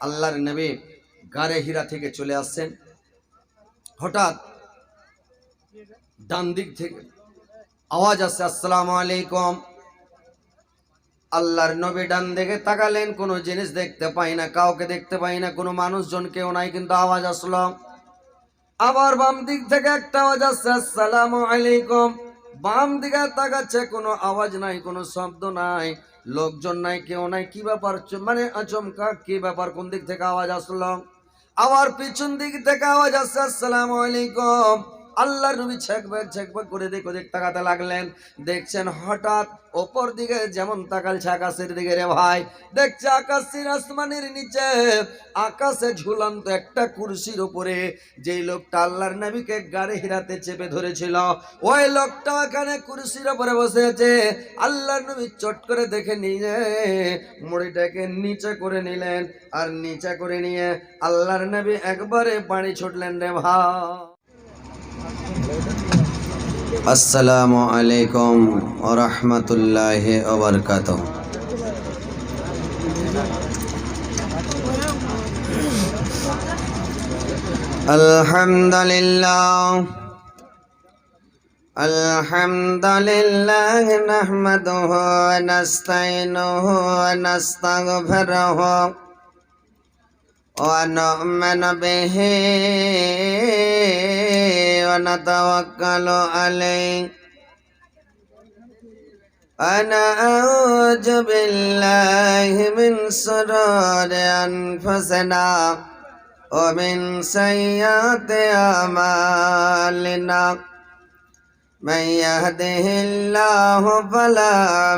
আল্লাহর নবী গারে হীরা থেকে চলে আসছেন। হঠাৎ ডান দিক থেকে আওয়াজ আসছে, আসসালামু আলাইকুম। আল্লাহর নবী ডান দিকে তাকালেন, কোনো জিনিস দেখতে পাই না, কাউকে দেখতে পাই না, কোনো মানুষজন কেউ নাই, কিন্তু আওয়াজ আসলো। আবার বাম দিক থেকে একটা আওয়াজ আসছে, আসসালামু আলাইকুম। বাম দিকে তাকাচ্ছে, কোনো আওয়াজ নাই, কোনো শব্দ নাই, লোকজন নাই, কেউ নাই। কি ব্যাপার? মানে আচমকা কি ব্যাপার? কোন দিক থেকে আওয়াজ আসলো? আবার পিছন দিক থেকে আওয়াজ আসছে, আসসালামু আলাইকুম। আল্লাহর নবী ছেকবাক করে দিক ওদিক তাকাতে লাগলেন। দেখছেন হঠাৎ ওপর দিকে যেমন তাকালছে আকাশের দিকে, রে ভাই, দেখছে আকাশের আসমানের নিচে আকাশে ঝুলন্ত একটা কুরসির উপরে যেই লোকটা আল্লাহর নবীকে গাড়ি হিরাতে চেপে ধরেছিল, ওই লোকটা এখানে কুরসির উপরে বসে আছে। আল্লাহর নবী চট করে দেখে নিয়ে মুড়িটাকে নিচে করে নিলেন, আর নিচে করে নিয়ে আল্লাহর নবী একবারে বাড়ি ছুটলেন। রে ভাই, আসসালামু আলাইকুম ওয়া রাহমাতুল্লাহি ওয়া বারাকাতুহু। আলহামদুলিল্লাহ নাহমাদুহু ওয়া নাস্তাইনুহু ওয়া নাস্তাগফিরুহু ওয়া নু'মিনু বিহি ওয়া নাতাওয়াক্কালু আলাইহি ওয়া না'উযু বিল্লাহি মিন শুরুরি আনফুসিনা ওয়া মিন সাইয়্যাতি আমালিনা। من يهده الله فلا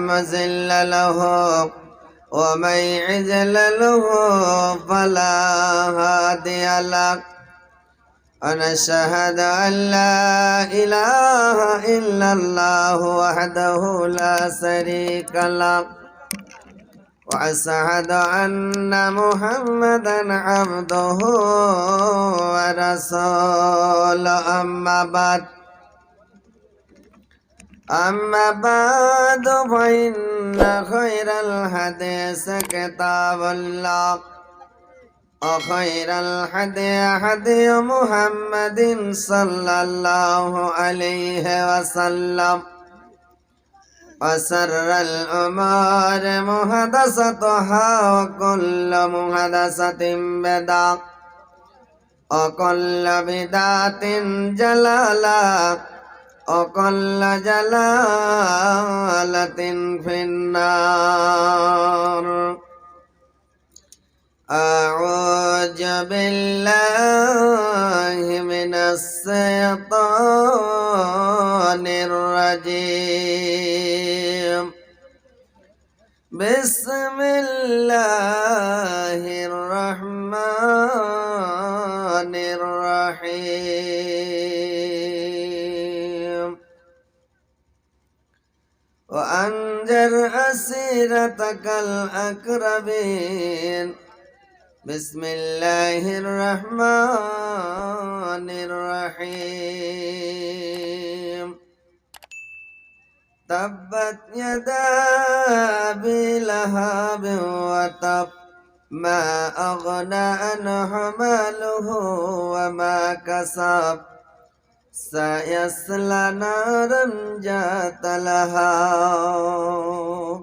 مضل له ومن يضلله فلا هادي له ونشهد أن لا إله إلا الله وحده لا شريك له وأشهد أن محمدا عبده ورسوله. أما بعد فإن خير الحديث كتاب الله وخير الهدي هدي محمد صلى الله عليه وسلم وشر الأمور محدثاتها وكل محدثة بدعة وكل بدعة ضلالة وكل جلالة في النار. أعوذ بالله من الشيطان الرجيم. بسم الله الرحمن الرحيم. وأنذر عشيرتك الأقربين. بسم الله الرحمن الرحيم. تبت يدا أبي لهب وتب ما أغنى عنه ماله وما كسب سيصلى نارا ذات لهب.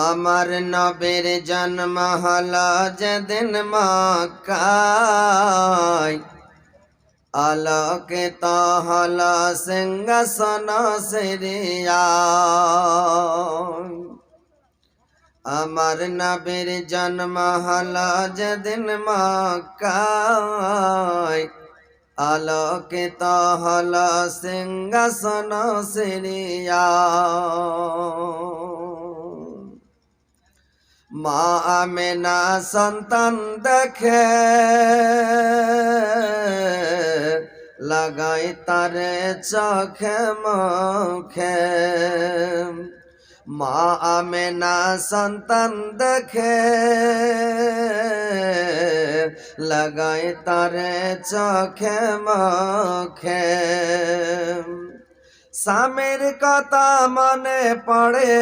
আমার নবীর জন্ম হলো যেদিন মক্কায়, আলোকিত হলো সিংহাসন সিরিয়ায়। আমার নবীর জন্ম হলো যেদিন মক্কায়, আলোকিত হলো সিংহাসন সিরিয়ায়। মা আমেনা সন্তান দেখে লাগাই তারে চোখে মুখে। মা আমেনা সন্তান দেখে লাগাই তারে চোখে মুখে। স্বামীর কথা মনে পড়ে,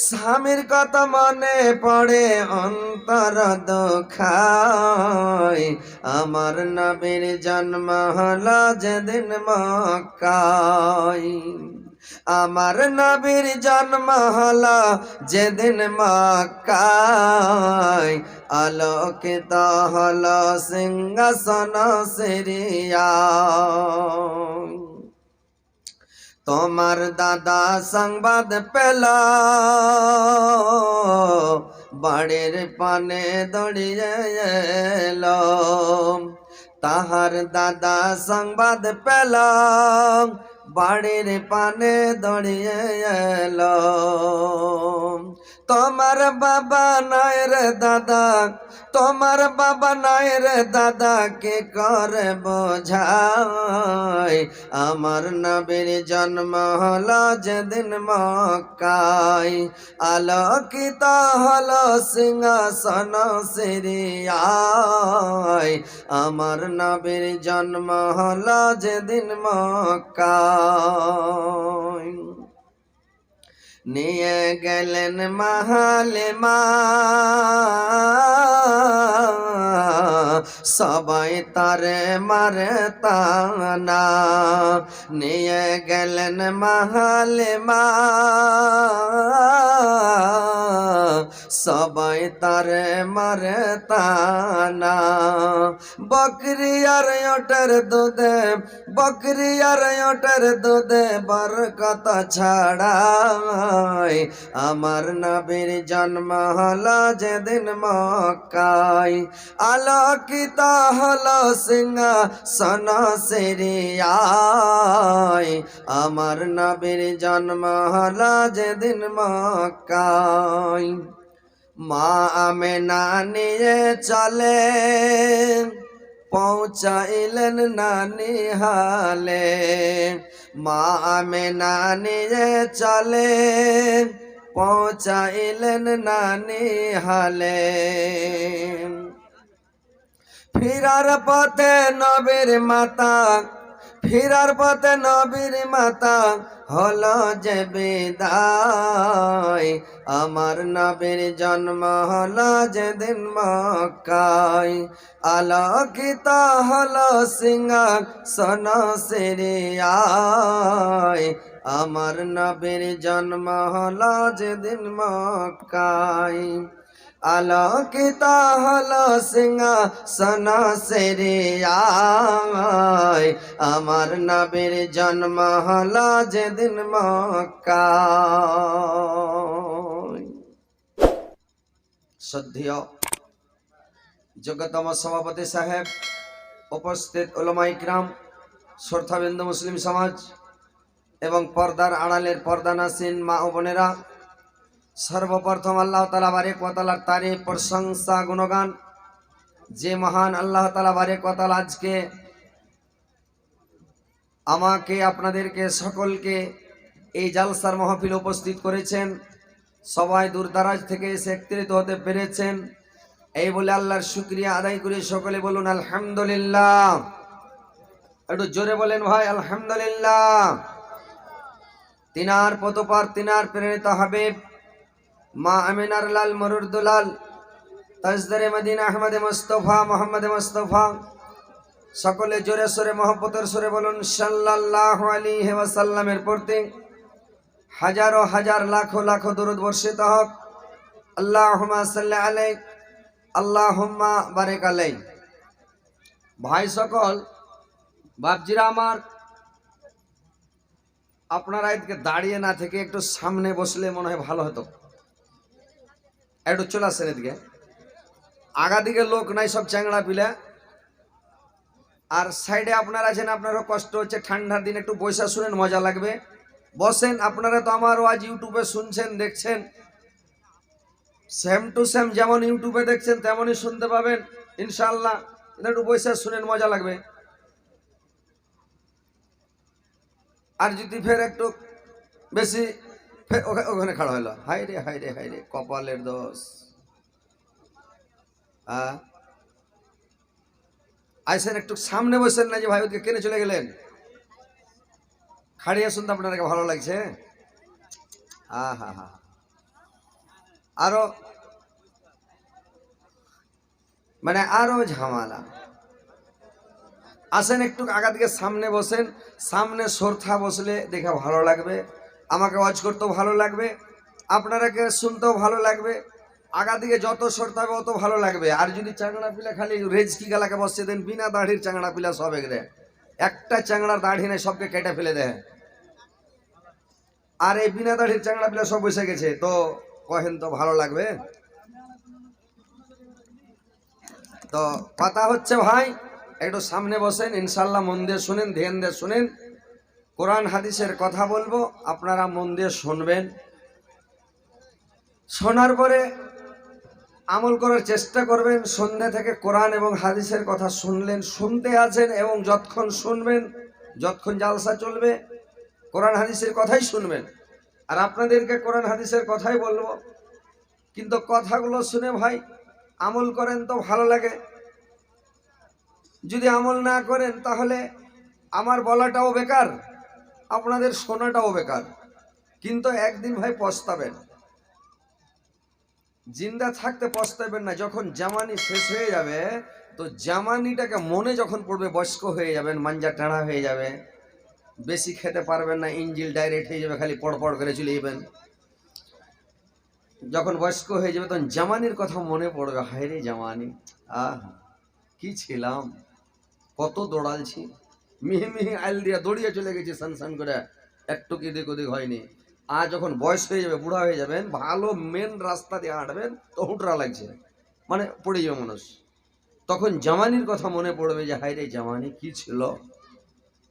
স্বামীর কথা মনে পড়ে, অন্তর দুখায়। আমার নবীর জন্ম হলো যেদিন মক্কায়, আমার নবীর জন্ম হলো যেদিন মক্কায়। আলোকিত হলো সিংহাসন সিরিয়া। তোমার দাদা সংবাদ পেল, বাড়ির পানে দৌড়িয়ে এলো। তাহার দাদা সংবাদ পেল, বাড়ির পানে দৌড়িয়ে এলো। তোমার বাবা নাই রে দাদা, তোমার বাবা নাই রে দাদা, কে করে বোঝায়। আমার নবীর জন্ম হলো যেদিন মক্কায়। আলোকিত হলো সিংহাসন সিরিয়ায়। আমার নবীর জন্ম হলো যেদিন মক্কায়। নিয়ে গেলেন মাহালিমা, সবাই তারে মারে তানা। নিয়ে গেলেন মাহালিমা, সবাই তারে মারে তানা। বকরি আর ওটের দুধে, বকরি আর ওটের দুধে বরকত ছড়ায়। আমার নবীর জন্ম হলো যেদিন মক্কায়। আলোকিত হলো সিংহাসন সিরিয়ায়। আমার নবীর জন্ম হলো যেদিন মক্কায়। মা আমেনা নিয়ে চলে, পৌঁছাইলেন নানি হালে। মা আমেনা নিয়ে চলে, পৌঁছাইলেন নানি হালে। ফিরার পথে নবীর মাতা, ফিরার পথে নবীর মাতা হলো যে বিদায়। আমার নবীর জন্ম হলো যেদিন মক্কায়। আলোকিত হলো সিংহাসন সিরিয়ায়। আমার নবীর জন্ম হলো যেদিন মক্কায়। আলোকিত হলো সিংহাসন সিরিয়ায়। আমার নবীর জন্ম হলো যেদিন মক্কায়। শ্রদ্ধেয় যোগ্যতম সভাপতি সাহেব, উপস্থিত উলামা ইকরাম, শ্রদ্ধাবিন্দু মুসলিম সমাজ এবং পর্দার আড়ালের পর্দানাসীন মা ও বোনেরা, সর্বপ্রথম আল্লাহ তাআলা বারেক ওয়া তাআলার তারিফ, প্রশংসা, গুণগান। যে মহান আল্লাহ তাআলা বারেক ওয়া তাআলা আজকে আমাকে, আপনাদেরকে, সকলকে এই জালসার মাহফিল উপস্থিত করেছেন। সবাই দূরদারাজ থেকে এসে একত্রিত হতে পেরেছেন। এই বলে আল্লাহর শুকরিয়া আদায় করে সকলে বলুন আলহামদুলিল্লাহ। একটু জোরে বলেন ভাই আলহামদুলিল্লাহ। তিনার পতপার, তিনার প্রেরিত হাবিব মা আমিনার লাল মরুর দুলাল তাজদারে মদিনা আহমদ মুস্তফা মোহাম্মদ মুস্তফা, সকলে জোরে সোরে মহব্বতের সুরে বলুন সাল্লাল্লাহু আলাইহি ওয়াসাল্লামের প্রতি হাজারো হাজার লাখো লাখো দরুদ বর্ষিত হোক। আল্লাহুম্মা সাল্লি আলাইহি, আল্লাহুম্মা বারিক আলাইহি। ভাই সকল, বাপজিরা আমার, আপনারা এদিকে দাঁড়িয়ে না থেকে একটু সামনে বসলে মনে হয় ভালো হতো। একটু চলে আসেন এদিকে, আগা দিকে লোক নাই, সব চ্যাংড়া পিলা। আর সাইডে আপনারা আছেন, আপনারও কষ্ট হচ্ছে, ঠান্ডার দিন একটু বৈশা শুনেন, মজা লাগবে। বসেন। আপনারা তো আমার আজ ইউটিউবে শুনছেন, দেখছেন, সেম টু সেম যেমন ইউটিউবে দেখছেন তেমনই শুনতে পাবেন ইনশাআল্লাহ। একটু বৈশা শুনেন, মজা লাগবে। আর যদি ফের একটু বেশি, ওখানে খাড়া হলো, হাই রে হাই রে হাই রে, কপালের দোষ। আইসেন একটু সামনে বসেন না যে ভাই ওদিকে কেনে চলে গেলেন। খাড়িয়ে শুনতে আপনাদেরকে ভালো লাগছে? হা হা। আরো মানে আরো ঝামেলা। আসেন একটু আগা দিকে সামনে বসেন, সামনে সরথা বসলে দেখে ভালো লাগবে, আমাকে ওয়াচ করতেও ভালো লাগবে, আপনারাকে শুনতেও ভালো লাগবে। আগা দিকে যত সরতে হবে অত ভালো লাগবে। আর যদি চাংড়া পিলা খালি রেজ কি গালাকে বসে দেন, বিনা দাড়ির চাংড়া পিলা সব এগরে, একটা চাংড়ার দাড়ি নেই, সবকে কেটে ফেলে দেয়। আর এই বিনা দাড়ির চাংড়া পিলা সব বসে গেছে, তো কহেন তো ভালো লাগবে। তো কথা হচ্ছে ভাই, একটু সামনে বসেন, ইনশাল্লাহ মন দিয়ে শুনেন, ধ্যান দিয়ে শুনেন। কোরআন হাদিসের কথা বলবো, আপনারা মন দিয়ে শুনবেন। শোনার পরে আমল করার চেষ্টা করবেন। সন্ধ্যা থেকে কোরআন এবং হাদিসের কথা শুনলেন, শুনতে আছেন, এবং যতক্ষণ শুনবেন, যতক্ষণ জালসা চলবে, কোরআন হাদিসের কথাই শুনবেন। আর আপনাদেরকে কোরআন হাদিসের কথাই বলবো, কিন্তু কথাগুলো শুনে ভাই আমল করেন তো ভালো লাগে। যদি আমল না করেন তাহলে আমার বলাটাও বেকার, আপনাদের শোনাটাও বেকার। কিন্তু একদিন ভাই পস্তাবেন, জিন্দা থাকতে পস্তাবেন না। যখন জামানি শেষ হয়ে যাবে, তো জামানিটাকে মনে যখন পড়বে, বয়স্ক হয়ে যাবেন, মাঞ্জা টানা হয়ে যাবে, বেশি খেতে পারবেন না, ইঞ্জিল ডাইরেক্ট হয়ে যাবে, খালি পড় পড় করে চলে যাবেন। যখন বয়স্ক হয়ে যাবে তখন জামানির কথা মনে পড়বে, হায় রে জামানি, আহ কি ছিলাম, কত দৌড়ালছি, মিহি মিহি আইল দিয়া দৌড়িয়ে চলে গেছি সান সান করে, একটু কি দিক ওদিক হয়নি। আর যখন বয়স হয়ে যাবে, বুড়া হয়ে যাবেন, ভালো মেন রাস্তা দিয়ে হাঁটবেন তো হুটরা লাগছে, মানে পড়ে যাবে মানুষ। তখন জামানির কথা মনে পড়বে যে হায় রে জামানি কি ছিল।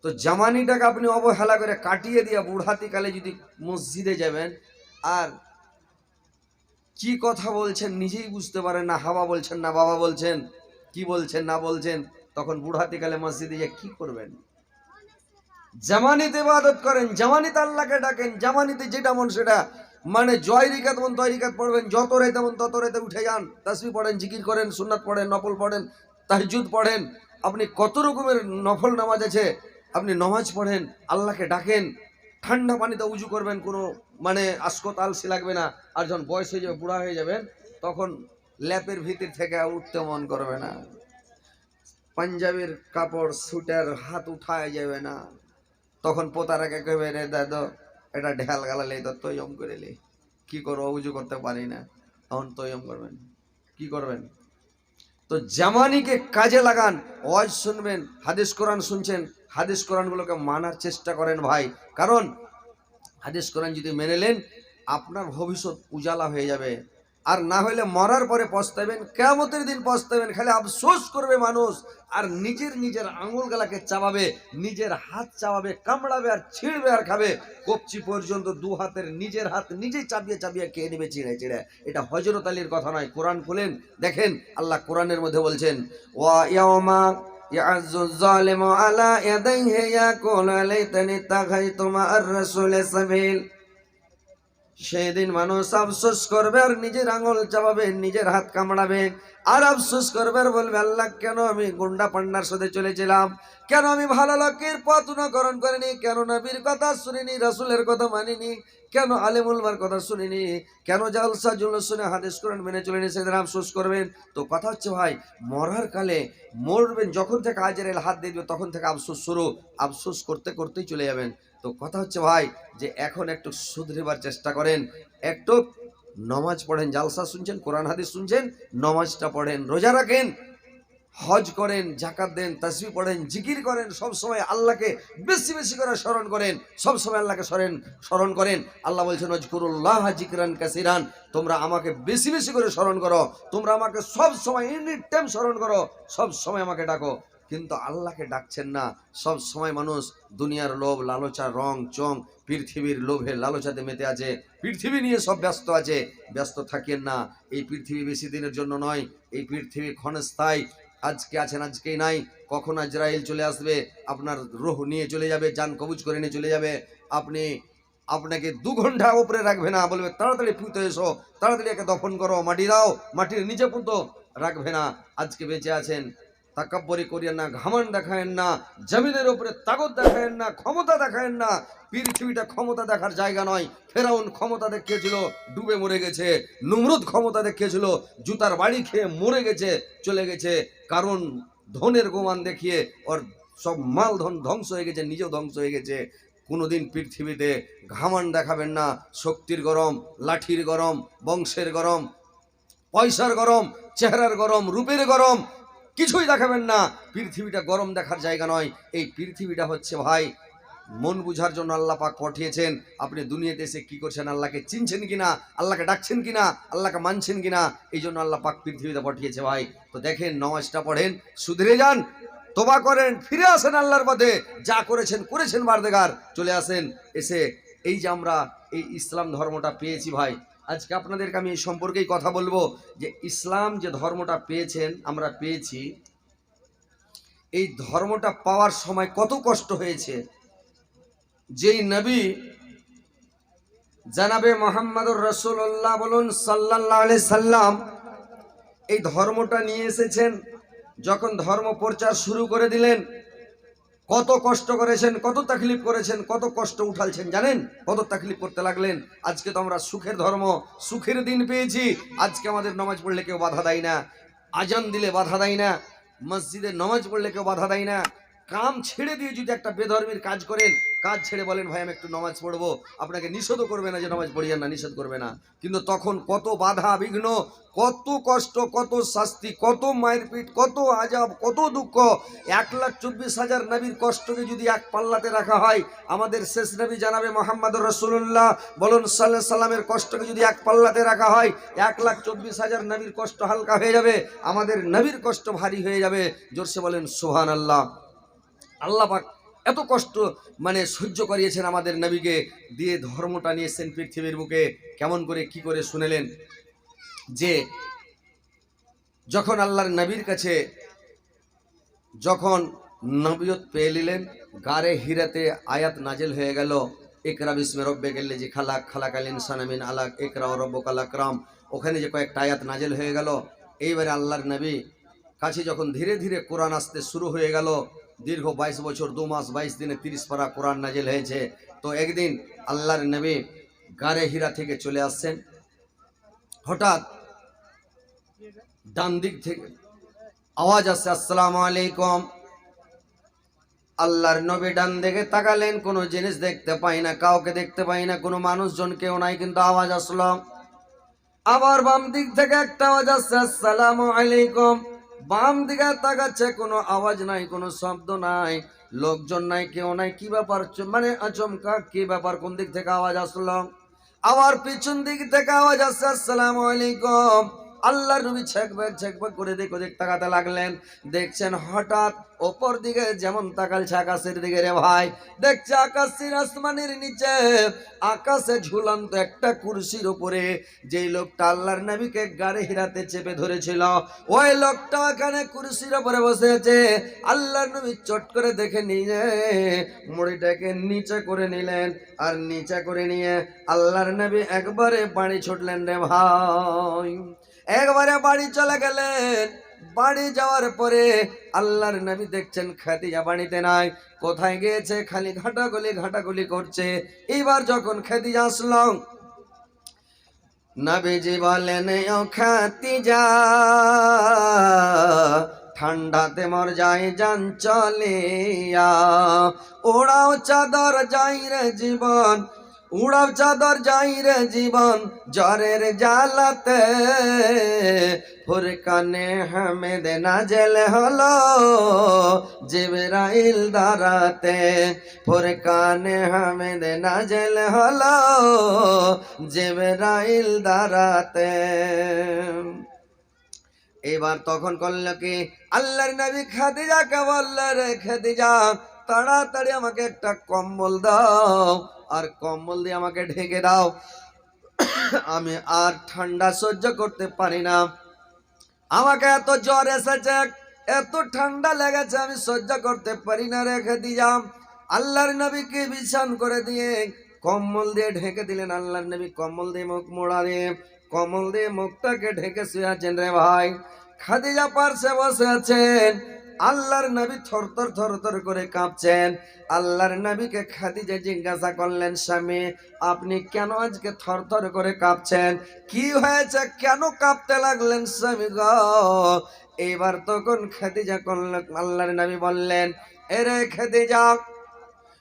তো জামানিটাকে আপনি অবহেলা করে কাটিয়ে দিয়া বুড়াতিকালে যদি মসজিদে যাবেন, আর কি কথা বলছেন নিজেই বুঝতে পারেন না, হাওয়া বলছেন না বাবা বলছেন, কি বলছেন না বলছেন, তখন বুড়াতিকালে মসজিদে গিয়ে কি করবেন? জামানিতে ইবাদত করেন, জামানিতে আল্লাহকে ডাকেন, জামানিতে যেটা মন সেটা, মানে জয় রিকাত মন তয় রিকাত পড়বেন, যত রাইতে মন তত রাইতে উঠে যান, তাসবিহ পড়েন, জিকির করেন, সুন্নাত পড়েন, নফল পড়েন, তাহাজ্জুদ পড়েন, আপনি কত রকমের নফল নামাজ আছে, আপনি নামাজ পড়েন, আল্লাহকে ডাকেন। ঠান্ডা পানিতে উজু করবেন, কোনো মানে আসকত আলসি লাগবে না। আর যখন বয়স হয়ে যাবে, বুড়া হয়ে যাবেন, তখন ল্যাপের ভিতর থেকে উঠতে মন করবে না, পাঞ্জাবির কাপড় সুটার হাত উঠায় যাবে না। তখন পোতারাকে কবে, রে দাদা এটা ঢেল গালালে তো তৈয়ম করে লি, কি করবো, উজু করতে পারি না, তখন তৈয়ম করবেন, কি করবেন? তো জামানিকে কাজে লাগান, ওয়াজ শুনবেন, হাদিস কোরআন শুনছেন, হাদিস কোরআনগুলোকে মানার চেষ্টা করেন ভাই। কারণ হাদিস কোরআন যদি মেনে নেন, আপনার ভবিষ্যৎ উজালা হয়ে যাবে। আর না হলে মরার পরে পস্তাবেন, কিয়ামতের দিন পস্তাবেন, খালি আফসোস করবে মানুষ। আর নিজের আঙুল গালাকে চাবাবে, নিজের হাত চাবাবে, কামড়াবে, আর ছিঁড়বে আর খাবে, কবজি পর্যন্ত দু হাতের নিজের হাত নিজেই চাবিয়ে চাবিয়ে খেয়ে নেবে চিড়ে চিড়ে। এটা হযরত আলীর কথা নয়, কোরআন খুলেন দেখেন, আল্লাহ কোরআনের মধ্যে বলছেন, ওয়া ইয়াউমা ইয়াযু যালিমু আলা ইয়াদাইহি ইয়াকুলু লাইতানি তাখাইতু মা'আর রাসূলি সাবিল। সেদিন মানুষ আফসোস করবে, আর নিজের আঙুল চাবাবে, নিজের হাত কামড়াবে, আর আফসোস করবে, আর বলবে আল্লাহ কেন আমি গুন্ডা পান্ডার সাথে চলেছিলাম, কেন আমি ভালো লোকের পথ অনুকরণ করিনি, কেন নবীর কথা শুনিনি, রাসূলের কথা মানিনি, কেন আলেম উলামার কথা শুনিনি, কেন জালসা জুলুস শুনে হাদিস কোরআন মেনে চলিনি, সেদিন আফসোস করবেন। তো কথা হচ্ছে ভাই, মরার কালে মরবেন, যখন থেকে আজরাইল হাত দিয়ে দিবে তখন থেকে আফসোস শুরু, আফসোস করতে করতেই চলে যাবেন। তো কথা হচ্ছে ভাই, যে এখন একটু শুধরেবার চেষ্টা করেন, একটু নমাজ পড়েন, জালসা শুনছেন, কোরআন হাদিস শুনছেন, নমাজটা পড়েন, রোজা রাখেন, হজ করেন, যাকাত দেন, তাসবিহ পড়েন, জিকির করেন, সব সময় আল্লাহকে বেশি বেশি করে স্মরণ করেন, সব সময় আল্লাহকে স্মরণ করেন। আল্লাহ বলছেন ওয়াজকুরুল্লাহ যিকরান কাসীরান, তোমরা আমাকে বেশি বেশি করে স্মরণ করো, তোমরা আমাকে সব সময় এনি টাইম স্মরণ করো, সব সময় আমাকে ডাকো। কিন্তু আল্লাহকে ডাকছেন না, সব সময় মানুষ দুনিয়ার লোভ লালসা রং চং পৃথিবীর লোভে লালসাতে মেতে আছে, পৃথিবী নিয়ে সব ব্যস্ত আছে। ব্যস্ত থাকেন না, এই পৃথিবী বেশি দিনের জন্য নয়, এই পৃথিবী ক্ষণস্থায়ী, আজকে আছেন আজকেই নাই, কখন আজরাইল চলে আসবে, আপনার রূহ নিয়ে চলে যাবে, জান কবুজ করে নিয়ে চলে যাবে। আপনাকে 2 ঘন্টা উপরে রাখবে না, বলবে তাড়াতাড়ি পুঁতে এসো, তাড়াতাড়ি একে দফন করো, মাটি দাও, মাটির নিচে পুঁতো, রাখবে না। আজকে বেঁচে আছেন, তাকাব্বরি করিয়েন না, ঘামান দেখায়েন না, জমিনের উপরে তাগত দেখায়েন না, ক্ষমতা দেখায়েন না। পৃথিবীটা ক্ষমতা দেখার জায়গা নয়। ফেরাউন ক্ষমতা দেখিয়েছিল, ডুবে মরে গেছে। নমরুদ ক্ষমতা দেখিয়েছিল, জুতার বাড়ি খেয়ে মরে গেছে, চলে গেছে। কারণ ধনের গোমান দেখিয়ে ওর সব মাল ধন ধ্বংস হয়ে গেছে, নিজেও ধ্বংস হয়ে গেছে। কোনোদিন পৃথিবীতে ঘামান দেখাবেন না। শক্তির গরম, লাঠির গরম, বংশের গরম, পয়সার গরম, চেহারার গরম, রূপের গরম, কিছুই দেখাবেন না। পৃথিবীটা গরম দেখার জায়গা নয়। এই পৃথিবীটা হচ্ছে ভাই মন বুঝার জন্য আল্লাহ পাক পাঠিয়েছেন। আপনি দুনিয়াতে এসে কি করছেন, আল্লাহকে চিনছেন কিনা, আল্লাহকে ডাকছেন কিনা, আল্লাহকে মানছেন কিনা, এই জন্য আল্লাহ পাক পৃথিবীতে পাঠিয়েছে ভাই। তো দেখেন, নামাজটা পড়েন, সুধরে যান, তোবা করেন, ফিরে আসেন আল্লাহর পথে। যা করেছেন করেছেন বারদেগার, চলে আসেন। এসে এই যে আমরা এই ইসলাম ধর্মটা পেয়েছি ভাই, আজকে আপনাদেরকে আমি এই সম্পর্কেই কথা বলবো যে ইসলাম যে ধর্মটা পেয়েছেন, আমরা পেয়েছি, এই ধর্মটা পাওয়ার সময় কত কষ্ট হয়েছে। যেই নবী জানাবে মোহাম্মদুর রাসূলুল্লাহ বলুন সাল্লাল্লাহু আলাইহি সাল্লাম এই ধর্মটা নিয়ে এসেছেন, যখন ধর্ম প্রচার শুরু করে দিলেন, কত কষ্ট করেছেন, কত তাকলিফ করেছেন, কত কষ্ট উঠালছেন জানেন, কত তাকলিফ করতে লাগলেন। আজকে তো আমরা সুখের ধর্ম, সুখের দিন পেয়েছি। আজকে আমাদের নামাজ পড়লে কেউ বাধা দেয় না, আজান দিলে বাধা দেয় না, মসজিদে নামাজ পড়লে কেউ বাধা দেয় না। কাম ছেড়ে দিয়ে যদি একটা বেধর্মীর কাজ করেন, কাজ ছেড়ে বলেন ভাই আমি একটু নামাজ পড়বো, আপনাকে নিষেধও করবে না যে নামাজ পড়িয়েন না, নিষেধ করবে না। কিন্তু তখন কত বাধা বিঘ্ন, কত কষ্ট, কত শাস্তি, কত মায়ের পিঠ, কত আজাব, কত দুঃখ। 1,24,000 নবীর কষ্টকে যদি এক পাল্লাতে রাখা হয়, আমাদের শেষ নবী জানাবে মোহাম্মদুর রাসূলুল্লাহ বলুন সাল্লাল্লাহু আলাইহি সাল্লামের কষ্টকে যদি এক পাল্লাতে রাখা হয়, 1,24,000 নবীর কষ্ট হালকা হয়ে যাবে, আমাদের নবীর কষ্ট ভারী হয়ে যাবে। জোরসে বলেন সুবহানাল্লাহ। আল্লাহ পাক এত কষ্ট মানে সহ্য করিয়েছেন আমাদের নবীকে, দিয়ে ধর্মটা নিয়েছেন পৃথিবীর বুকে। কেমন করে কি করে শুনেলেন যে যখন আল্লাহর নবীর কাছে যখন নবিয়ত পেয়ে নিলেন, গারে হিরাতে আয়াত নাজেল হয়ে গেল, ইকরা বিসমে রব্বিকাল্লাযী খালাক, খালাকাল ইনসানা মিন আলাক, ইকরা ওয়া রাব্বুকাল আকরাম। ওখানে যে কয়েকটা আয়াত নাজেল হয়ে গেল, এইবারে আল্লাহর নবী কাছে যখন ধীরে ধীরে কোরআন আসতে শুরু হয়ে গেল, দীর্ঘ 22 বছর 2 মাস 22 দিনে 30 পারা কোরআন নাজেল হয়েছে। তো একদিন আল্লাহর নবী গারে হীরা থেকে চলে আসছেন, হঠাৎ ডান দিক থেকে আওয়াজ আসছে আসসালামু আলাইকুম। আল্লাহর নবী ডান দিকে তাকালেন, কোনো জিনিস দেখতে পাই না, কাউকে দেখতে পাই না, কোনো মানুষজন কেউ নাই, কিন্তু আওয়াজ আসলো। আবার বাম দিক থেকে একটা আওয়াজ আসছে আসসালামু আলাইকুম। বাম দিকে তাকাচ্ছে, কোনো আওয়াজ নাই, কোনো শব্দ নাই, লোকজন নাই, কেউ নাই। কি ব্যাপার, মানে আচমকা কি ব্যাপার, কোন দিক থেকে আওয়াজ আসলো? আবার পিছন দিক থেকে আওয়াজ আসছে আসসালামু আলাইকুম। আল্লাহর নবী ছেকবাক করে দিক ওদিক তাকাতে লাগলেন। দেখছেন হঠাৎ ওপর দিকে যেমন তাকালছে আকাশের দিকে রে ভাই, দেখছে আকাশের আসমানের নিচে আকাশে ঝুলন্ত একটা কুরসির উপরে যেই লোকটা আল্লাহর নবীকে গাড়ি হিরাতে চেপে ধরেছিল, ওই লোকটা এখানে কুরসির উপরে বসে আছে। আল্লাহর নবী চট করে দেখে নিয়ে মুড়িটাকে নিচে করে নিলেন, আর নিচে করে নিয়ে আল্লাহর নবী একবারে বাড়ি ছুটলেন রে ভাই, একবারে বাড়ি চলে গেলেন। বাড়ি যাওয়ার পরে আল্লাহর নবী দেখছেন খাদিজা বাড়িতে নাই, কোথায় গিয়েছে, খালি ঘাটাগুলি করছে। এইবার যখন খাদিজা আসলো, নবীজি বলেন ও খাদিজা, ঠান্ডাতে মর যায় জান চলিয়া, ওড়াও চাদর যাই রে জীবন, উড়াও চাদর যাই রে জীবন, জ্বরের জ্বালাতে ফুরকানে হামেদ নাজেল হলো জিবরাইল দ্বারাতে, ফুরকানে হামেদ নাজেল হলো জিবরাইল দ্বারাতে। এবার তখন করল কি, আল্লাহর নবী খাদিজাকে বলল, রে খাদিজা তাড়াতাড়ি আমাকে একটা কম্বল দাও, আর কম্বল দিয়ে আমাকে ঢেকে দাও, আমি আর ঠান্ডা সহ্য করতে পারি না, আমাকে এত জ্বর এসেছে, এত ঠান্ডা লেগেছে, আমি সহ্য করতে পারি না রে খাদিজা। আল্লাহর নবীকে বিছান করে দিয়ে কম্বল দিয়ে ঢেকে দিলেন। আল্লাহর নবী কম্বল দিয়ে মুখ মোড়া দিয়ে, কম্বল দিয়ে মুখটাকে ঢেকে শুয়ে আছেন রে ভাই। খাদিজা পার্শ্বে বসে আছেন। আল্লাহর নবী থরথর থরথর করে কাঁপছেন। আল্লাহর নবীকে খাদিজা জিজ্ঞাসা করলেন, স্বামী আপনি কেন আজকে থরথর করে কাঁপছেন? কি হয়েছে, কেন কাঁপতে লাগলেন স্বামী গো? এবার তখন খাদিজা করলেন, আল্লাহর নবী বললেন, এরে খাদিজা,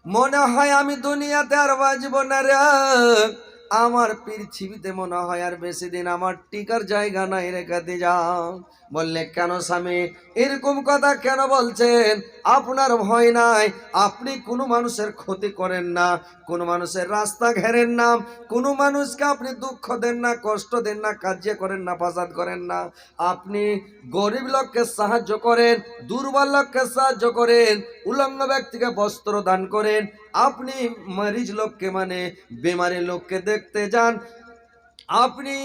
মনে হয় আমি দুনিয়াতে আর বাঁচব না রে। আমার পৃথিবীতে মনে হয় আর বেশি দিন আমার টিকার জায়গা নাই রে খাদিজা। বললে, কেন স্বামী এরকম কথা কেন বলছেন? আপনার ভয় নাই, আপনি কোনো মানুষের ক্ষতি করেন না, কোনো মানুষের রাস্তা ঘেরেন না, কোনো মানুষকে আপনি দুঃখ দেন না, কষ্ট দেন না, কার্য করেন না, ফাসাদ করেন না। আপনি গরিব লোককে সাহায্য করেন, দুর্বল লোককে সাহায্য করেন, উলঙ্গ ব্যক্তিকে বস্ত্র দান করেন, আপনি মরিজ লোককে মানে বেমারি লোককে দেখতে যান, আপনি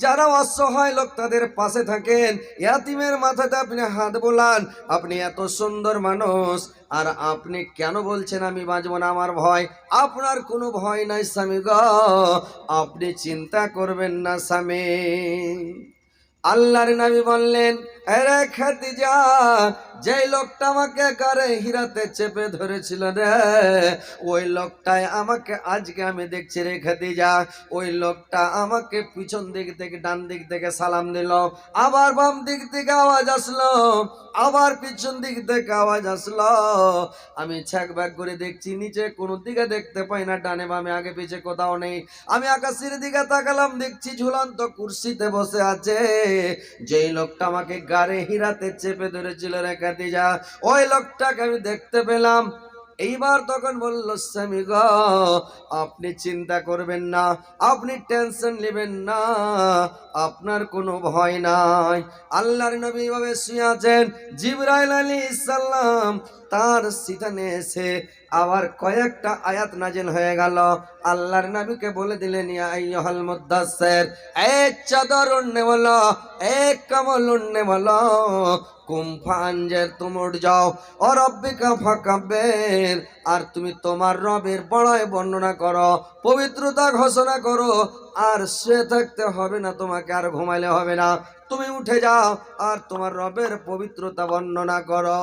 যারা অসহায় লোক তাদের পাশে থাকেন, ইয়াতিমের মাথাতে আপনি হাত বোলান। আপনি এত সুন্দর মানুষ, আর আপনি কেন বলছেন আমি বাঁচবো না, আমার ভয়? আপনার কোনো ভয় নাই স্বামী গো, আপনি চিন্তা করবেন না স্বামী। আল্লাহর নবী বললেন, আরে খাদিজা, যেই লোকটা আমাকে কারে হীরাতে চেপে ধরেছিল রে, ওই লোকটাই আমাকে আজকে আমি দেখছি রে খাদিজা। ওই লোকটা আমাকে পিছন দিক থেকে ডান দিক থেকে সালাম দিল, আবার বাম দিক থেকে আওয়াজ আসলো, আবার পিছন দিক থেকে আওয়াজ আসলো। আমি ছ্যাক ব্যাক করে দেখছি, নিচে কোনো দিকে দেখতে পাই না, ডানে বামে আগে পিছে কোথাও নেই। আমি আকাশের দিকে তাকালাম, দেখছি ঝুলন্ত কুরসিতে বসে আছে যেই লোকটা আমাকে গাড়ে হীরাতে চেপে ধরেছিল রে খাদিজা, ওই লোকটাকে আমি দেখতে পেলাম। এইবার তখন বলল, স্বামী গো আপনি চিন্তা করবেন না, আপনি টেনশন নেবেন না, আপনার কোনো ভয় নাই। আল্লাহর নবী ভাবে শুয়ে আছেন, জিবরাইল আলাইহিস সালাম তার সিটানে এসে আবার কয়েকটা আয়াত নাজিল হয়ে গেল। আল্লাহর নবীকে বলে দিলেন, ইয়া আইয়ুহাল মুদ্দাসসির, এক চাদর উড়নে বলো, এক কম্বল উড়নে বলো, কুম ফানজের, তুমি উঠ যাও, ও রব্বিকা ফাকাব্বির, আর তুমি তোমার রবের বড়াই বর্ণনা করো, পবিত্রতা ঘোষণা করো। আর শুয়ে থাকতে হবে না তোমাকে, আর ঘুমাইলে হবে না, তুমি উঠে যাও আর তোমার রবের পবিত্রতা বর্ণনা করো।